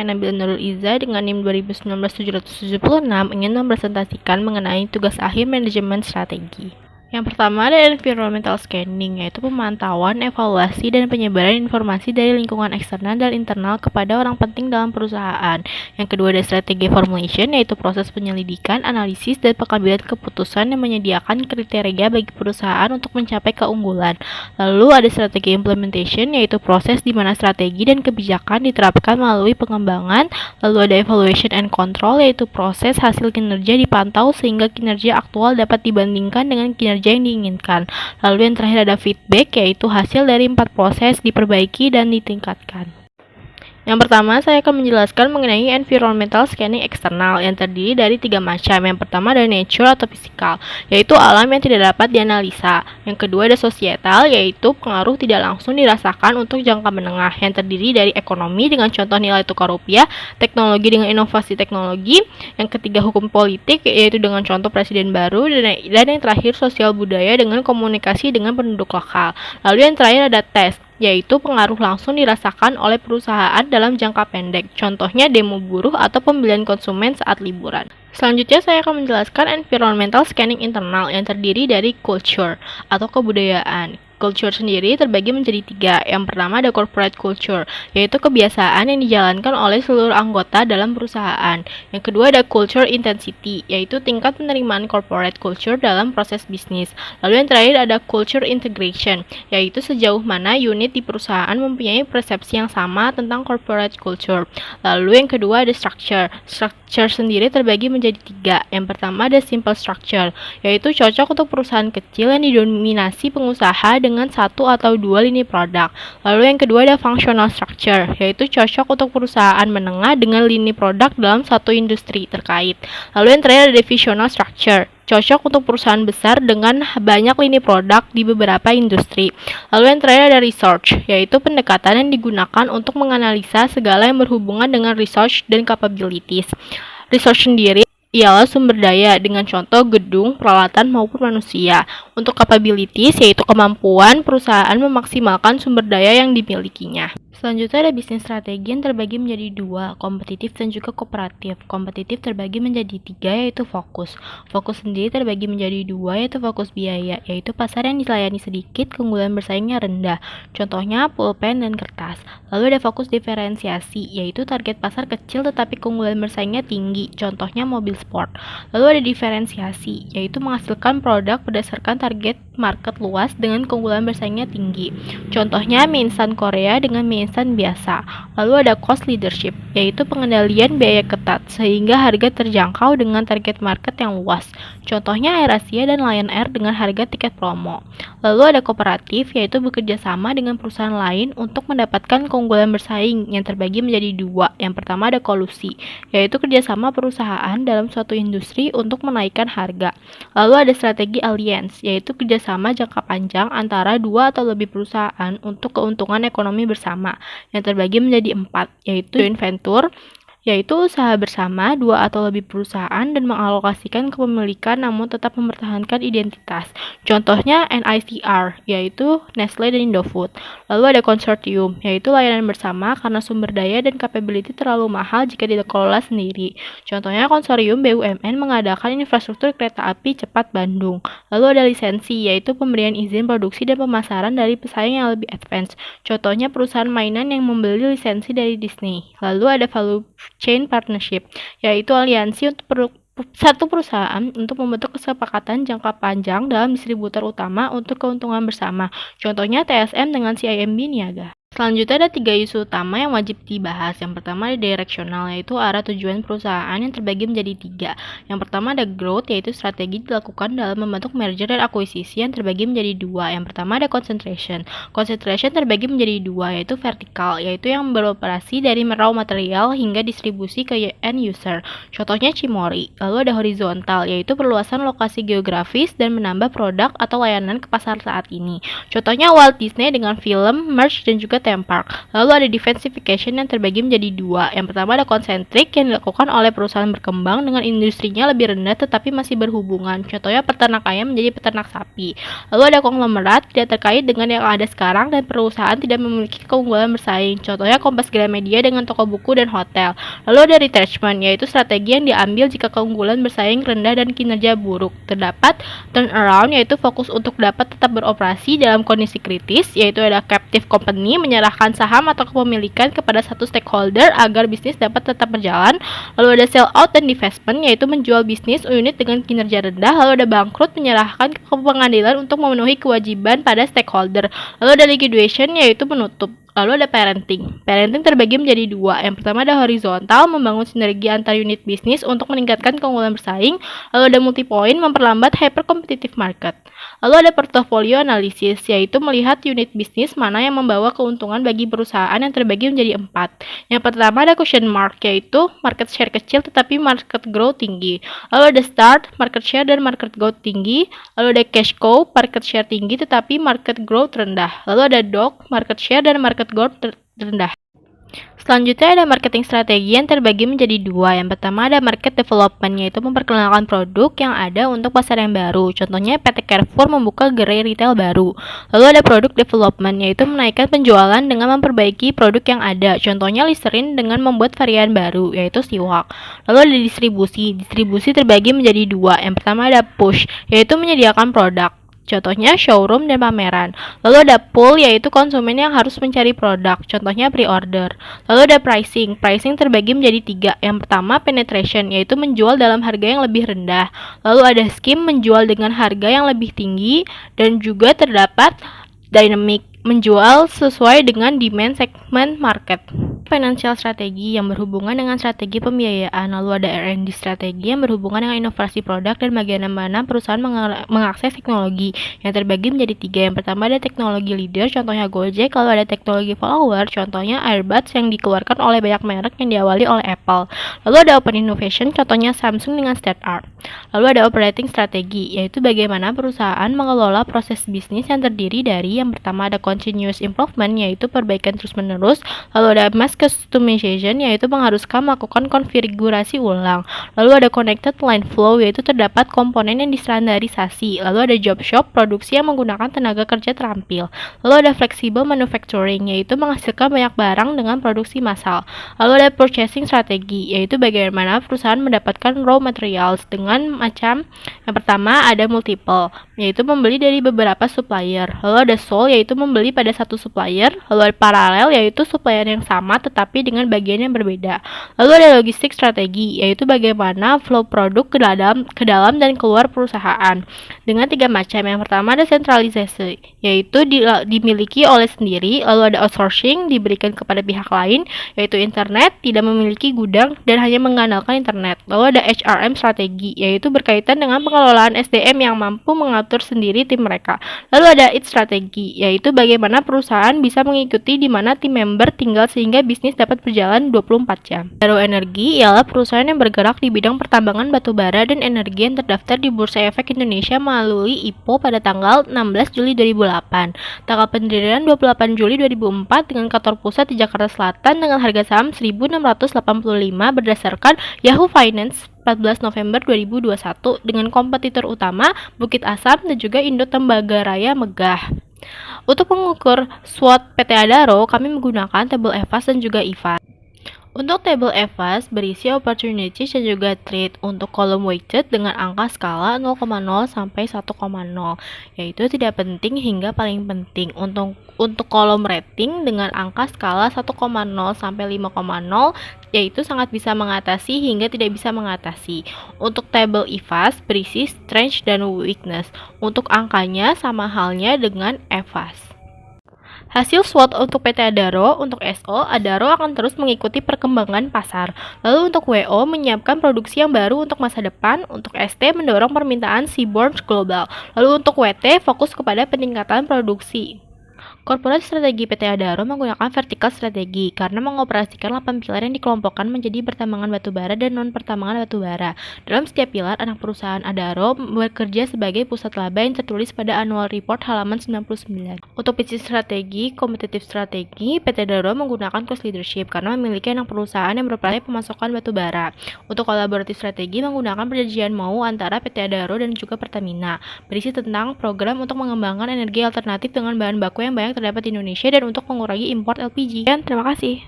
saya Nabila Nurul Iza dengan NIM 2019-776 ingin mempresentasikan mengenai tugas akhir manajemen strategi. Yang pertama ada environmental scanning, yaitu pemantauan, evaluasi, dan penyebaran informasi dari lingkungan eksternal dan internal kepada orang penting dalam perusahaan. Yang kedua ada strategi formulation, yaitu proses penyelidikan, analisis, dan pengambilan keputusan yang menyediakan kriteria bagi perusahaan untuk mencapai keunggulan. Lalu ada strategi implementation, yaitu proses di mana strategi dan kebijakan diterapkan melalui pengembangan. Lalu ada evaluation and control, yaitu proses hasil kinerja dipantau sehingga kinerja aktual dapat dibandingkan dengan kinerja yang diinginkan. Lalu yang terakhir ada feedback, yaitu hasil dari 4 proses diperbaiki dan ditingkatkan. Yang pertama, saya akan menjelaskan mengenai environmental scanning eksternal yang terdiri dari 3 macam. Yang pertama ada nature atau physical, yaitu alam yang tidak dapat dianalisa. Yang kedua ada societal, yaitu pengaruh tidak langsung dirasakan untuk jangka menengah, yang terdiri dari ekonomi dengan contoh nilai tukar rupiah, teknologi dengan inovasi teknologi. Yang ketiga hukum politik, yaitu dengan contoh presiden baru, dan yang terakhir sosial budaya dengan komunikasi dengan penduduk lokal. Lalu yang terakhir ada test, yaitu pengaruh langsung dirasakan oleh perusahaan dalam jangka pendek, contohnya demo buruh atau pembelian konsumen saat liburan. Selanjutnya saya akan menjelaskan environmental scanning internal yang terdiri dari culture atau kebudayaan. Culture sendiri terbagi menjadi 3. Yang pertama ada corporate culture, yaitu kebiasaan yang dijalankan oleh seluruh anggota dalam perusahaan. Yang kedua ada culture intensity, yaitu tingkat penerimaan corporate culture dalam proses bisnis. Lalu yang terakhir ada culture integration, yaitu sejauh mana unit di perusahaan mempunyai persepsi yang sama tentang corporate culture. Lalu yang kedua ada structure. Structure sendiri terbagi menjadi 3. Yang pertama ada simple structure, yaitu cocok untuk perusahaan kecil yang didominasi pengusaha dengan 1 atau 2 lini produk. Lalu yang kedua ada functional structure, yaitu cocok untuk perusahaan menengah dengan lini produk dalam satu industri terkait. Lalu yang terakhir ada divisional structure, cocok untuk perusahaan besar dengan banyak lini produk di beberapa industri. Lalu yang terakhir ada research, yaitu pendekatan yang digunakan untuk menganalisa segala yang berhubungan dengan research dan capabilities. Research sendiri ialah sumber daya dengan contoh gedung, peralatan maupun manusia. Untuk capabilities yaitu kemampuan perusahaan memaksimalkan sumber daya yang dimilikinya. Selanjutnya ada bisnis strategi yang terbagi menjadi 2, kompetitif dan juga kooperatif. Kompetitif terbagi menjadi 3, yaitu fokus. Fokus sendiri terbagi menjadi 2, yaitu fokus biaya, yaitu pasar yang dilayani sedikit, keunggulan bersaingnya rendah. Contohnya pulpen dan kertas. Lalu ada fokus diferensiasi, yaitu target pasar kecil tetapi keunggulan bersaingnya tinggi. Contohnya mobil sport. Lalu ada diferensiasi, yaitu menghasilkan produk berdasarkan target market luas dengan keunggulan bersaingnya tinggi. Contohnya mie instan Korea dengan mie instan biasa. Lalu ada cost leadership, yaitu pengendalian biaya ketat sehingga harga terjangkau dengan target market yang luas. Contohnya AirAsia dan Lion Air dengan harga tiket promo. Lalu ada kooperatif, yaitu bekerja sama dengan perusahaan lain untuk mendapatkan keunggulan bersaing yang terbagi menjadi 2. Yang pertama ada kolusi, yaitu kerjasama perusahaan dalam suatu industri untuk menaikkan harga. Lalu ada strategi alliance, yaitu kerjasama jangka panjang antara 2 atau lebih perusahaan untuk keuntungan ekonomi bersama, yang terbagi menjadi 4, yaitu joint venture, yaitu usaha bersama 2 atau lebih perusahaan dan mengalokasikan kepemilikan namun tetap mempertahankan identitas. Contohnya NICR, yaitu Nestle dan Indofood. Lalu ada konsortium, yaitu layanan bersama karena sumber daya dan capability terlalu mahal jika dikelola sendiri. Contohnya konsorsium BUMN mengadakan infrastruktur kereta api cepat Bandung. Lalu ada lisensi, yaitu pemberian izin produksi dan pemasaran dari pesaing yang lebih advance. Contohnya perusahaan mainan yang membeli lisensi dari Disney. Lalu ada value chain partnership, yaitu aliansi untuk satu perusahaan untuk membentuk kesepakatan jangka panjang dalam distributor utama untuk keuntungan bersama. Contohnya TSM dengan CIMB Niaga. Selanjutnya ada 3 isu utama yang wajib dibahas. Yang pertama ada directional, yaitu arah tujuan perusahaan yang terbagi menjadi 3. Yang pertama ada growth, yaitu strategi dilakukan dalam membentuk merger dan akuisisi yang terbagi menjadi 2. Yang pertama ada concentration. Concentration terbagi menjadi 2, yaitu vertikal, yaitu yang beroperasi dari raw material hingga distribusi ke end user. Contohnya Cimory. Lalu ada horizontal, yaitu perluasan lokasi geografis dan menambah produk atau layanan ke pasar saat ini. Contohnya Walt Disney dengan film, merch, dan juga theme park. Lalu ada diversification yang terbagi menjadi dua. Yang pertama ada concentric yang dilakukan oleh perusahaan berkembang dengan industrinya lebih rendah tetapi masih berhubungan. Contohnya peternak ayam menjadi peternak sapi. Lalu ada konglomerat tidak terkait dengan yang ada sekarang dan perusahaan tidak memiliki keunggulan bersaing. Contohnya Kompas Gramedia dengan toko buku dan hotel. Lalu ada retrenchment, yaitu strategi yang diambil jika keunggulan bersaing rendah dan kinerja buruk. Terdapat turnaround, yaitu fokus untuk dapat tetap beroperasi dalam kondisi kritis, yaitu ada captive company, menyerahkan saham atau kepemilikan kepada satu stakeholder agar bisnis dapat tetap berjalan. Lalu ada sell out dan divestment, yaitu menjual bisnis unit dengan kinerja rendah. Lalu ada bangkrut, menyerahkan ke pengadilan untuk memenuhi kewajiban pada stakeholder. Lalu ada liquidation, yaitu menutup. Lalu ada parenting. Parenting terbagi menjadi dua. Yang pertama ada horizontal, membangun sinergi antar unit bisnis untuk meningkatkan keunggulan bersaing. Lalu ada multi-point, memperlambat hyper competitive market. Lalu ada portfolio analisis, yaitu melihat unit bisnis mana yang membawa keuntungan bagi perusahaan yang terbagi menjadi 4. Yang pertama ada question mark, yaitu market share kecil tetapi market growth tinggi. Lalu ada start, market share dan market growth tinggi. Lalu ada cash cow, market share tinggi tetapi market growth rendah. Lalu ada dog, market share dan market growth rendah. Selanjutnya ada marketing strategi yang terbagi menjadi dua. Yang pertama ada market development, yaitu memperkenalkan produk yang ada untuk pasar yang baru. Contohnya PT Carrefour membuka gerai retail baru. Lalu ada product development, yaitu menaikkan penjualan dengan memperbaiki produk yang ada. Contohnya Listerine dengan membuat varian baru, yaitu siwak. Lalu ada distribusi. Distribusi terbagi menjadi dua. Yang pertama ada push, yaitu menyediakan produk. Contohnya showroom dan pameran. Lalu ada pull, yaitu konsumen yang harus mencari produk. Contohnya pre-order. Lalu ada pricing. Pricing terbagi menjadi tiga. Yang pertama penetration, yaitu menjual dalam harga yang lebih rendah. Lalu ada scheme, menjual dengan harga yang lebih tinggi. Dan juga terdapat dynamic, menjual sesuai dengan demand segment market. Financial strategi yang berhubungan dengan strategi pembiayaan. Lalu ada R&D strategi yang berhubungan dengan inovasi produk dan bagaimana perusahaan mengakses teknologi, yang terbagi menjadi tiga. Yang pertama ada teknologi leader, contohnya Gojek. Lalu ada teknologi follower, contohnya Airbuds yang dikeluarkan oleh banyak merek yang diawali oleh Apple. Lalu ada open innovation, contohnya Samsung dengan state art. Lalu ada operating strategi, yaitu bagaimana perusahaan mengelola proses bisnis yang terdiri dari yang pertama ada continuous improvement, yaitu perbaikan terus-menerus. Lalu ada mass customization, yaitu mengharuskan melakukan konfigurasi ulang. Lalu ada connected line flow, yaitu terdapat komponen yang distandarisasi. Lalu ada job shop, produksi yang menggunakan tenaga kerja terampil. Lalu ada flexible manufacturing, yaitu menghasilkan banyak barang dengan produksi massal. Lalu ada purchasing strategi, yaitu bagaimana perusahaan mendapatkan raw materials dengan macam yang pertama ada multiple, yaitu membeli dari beberapa supplier. Lalu ada sole, yaitu membeli pada satu supplier. Lalu ada paralel, yaitu supplier yang sama tetapi dengan bagian yang berbeda. Lalu ada logistik strategi, yaitu bagaimana flow produk ke dalam dan keluar perusahaan dengan tiga macam. Yang pertama ada centralisasi, yaitu dimiliki oleh sendiri. Lalu ada outsourcing, diberikan kepada pihak lain, yaitu internet, tidak memiliki gudang dan hanya mengandalkan internet. Lalu ada HRM strategi, yaitu berkaitan dengan pengelolaan SDM yang mampu mengatur sendiri tim mereka. Lalu ada IT strategi, yaitu bagaimana perusahaan bisa mengikuti di mana tim member tinggal sehingga bisnis dapat berjalan 24 jam. Adaro Energi ialah perusahaan yang bergerak di bidang pertambangan batubara dan energi yang terdaftar di Bursa Efek Indonesia melalui IPO pada tanggal 16 Juli 2008. Tanggal pendirian 28 Juli 2004 dengan kantor pusat di Jakarta Selatan dengan harga saham 1.685 berdasarkan Yahoo Finance 14 November 2021 dengan kompetitor utama Bukit Asam dan juga Indo Tembagaraya Megah. Untuk mengukur SWOT PT Adaro, kami menggunakan tabel EVAS dan juga IFAS. Untuk tabel EVAS berisi opportunities dan juga threat untuk kolom weighted dengan angka skala 0,0 sampai 1,0, yaitu tidak penting hingga paling penting. Untuk kolom rating dengan angka skala 1,0 sampai 5,0, yaitu sangat bisa mengatasi hingga tidak bisa mengatasi. Untuk tabel IFAS berisi strength dan weakness. Untuk angkanya sama halnya dengan EVAS. Hasil SWOT untuk PT Adaro, untuk SO, Adaro akan terus mengikuti perkembangan pasar. Lalu untuk WO, menyiapkan produksi yang baru untuk masa depan. Untuk ST, mendorong permintaan seaborne global. Lalu untuk WT, fokus kepada peningkatan produksi. Korporasi strategi PT Adaro menggunakan vertical strategi karena mengoperasikan 8 pilar yang dikelompokkan menjadi pertambangan batubara dan non-pertambangan batubara. Dalam setiap pilar, anak perusahaan Adaro bekerja sebagai pusat laba yang tertulis pada Annual Report halaman 99. Untuk bisnis strategi, kompetitif strategi, PT Adaro menggunakan cost leadership karena memiliki anak perusahaan yang berperan pemasokan batubara. Untuk kolaboratif strategi menggunakan perjanjian MOU antara PT Adaro dan juga Pertamina, berisi tentang program untuk mengembangkan energi alternatif dengan bahan baku yang banyak terdapat di Indonesia dan untuk mengurangi impor LPG. Dan terima kasih.